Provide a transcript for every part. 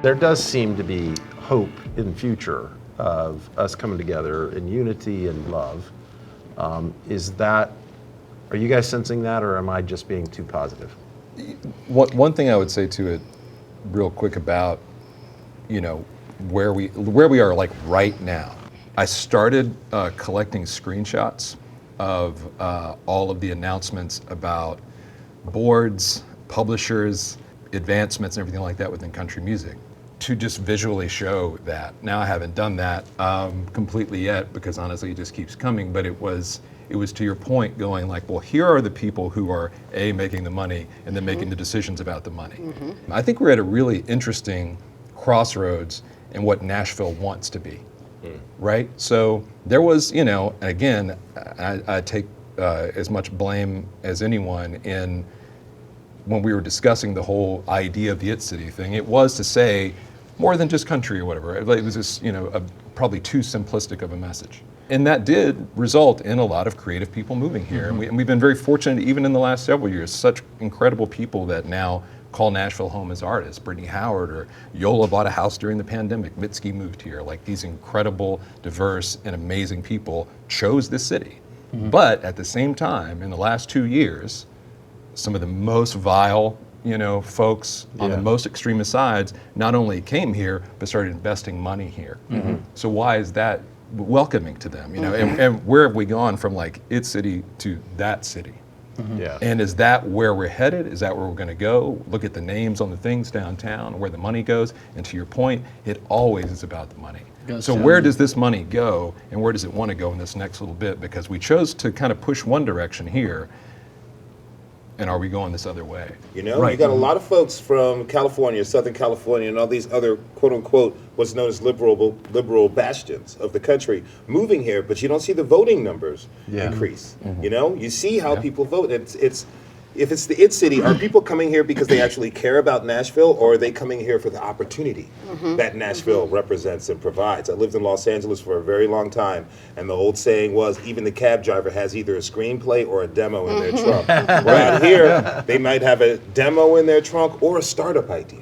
There does seem to be hope in the future of us coming together in unity and love. Are you guys sensing that, or am I just being too positive? One thing I would say to it real quick about, where we are like right now. I started collecting screenshots of all of the announcements about boards, publishers, advancements, and everything like that within country music to just visually show that. Now I haven't done that completely yet because honestly it just keeps coming, but it was to your point going like, well, here are the people who are making the money and then making the decisions about the money. I think we're at a really interesting crossroads in what Nashville wants to be, right? So there was, and again, I take as much blame as anyone in when we were discussing the whole idea of the It City thing. It was to say more than just country or whatever. It was just, probably too simplistic of a message. And that did result in a lot of creative people moving here. And we've been very fortunate, even in the last several years, such incredible people that now call Nashville home as artists. Brittany Howard or Yola bought a house during the pandemic. Mitski moved here. Like these incredible, diverse, and amazing people chose this city. But at the same time, in the last 2 years, some of the most vile, folks on the most extremist sides not only came here, but started investing money here. So why is that welcoming to them? And where have we gone from like It City to that city? And is that where we're headed? Is that where we're going to go? Look at the names on the things downtown, where the money goes. And to your point, it always is about the money. So where does this money go, and where does it want to go in this next little bit? Because we chose to kind of push one direction here, and are we going this other way? You got a lot of folks from California, Southern California, and all these other quote-unquote what's known as liberal bastions of the country moving here, but you don't see the voting numbers increase. You see how people vote. If it's the It City, are people coming here because they actually care about Nashville, or are they coming here for the opportunity that Nashville represents and provides? I lived in Los Angeles for a very long time, and the old saying was, even the cab driver has either a screenplay or a demo in their trunk. Well, out here, they might have a demo in their trunk or a startup idea.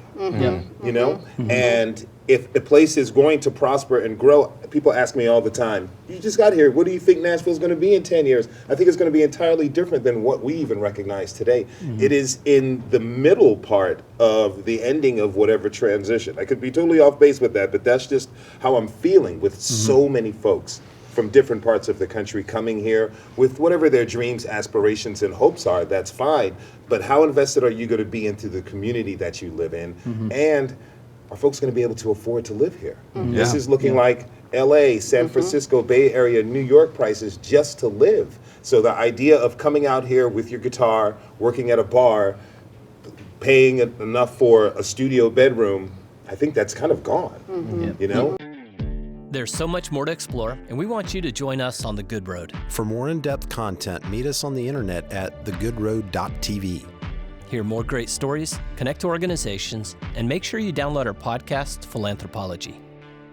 And if a place is going to prosper and grow, people ask me all the time, you just got here, what do you think Nashville's going to be in 10 years? I think it's going to be entirely different than what we even recognize today. It is in the middle part of the ending of whatever transition. I could be totally off base with that, but that's just how I'm feeling with so many folks from different parts of the country coming here with whatever their dreams, aspirations, and hopes are. That's fine. But how invested are you going to be into the community that you live in? And are folks going to be able to afford to live here? This is looking like LA, San Francisco, Bay Area, New York prices just to live. So the idea of coming out here with your guitar, working at a bar, paying enough for a studio bedroom, I think that's kind of gone, There's so much more to explore, and we want you to join us on The Good Road. For more in-depth content, meet us on the internet at thegoodroad.tv. Hear more great stories, connect to organizations, and make sure you download our podcast, Philanthropology.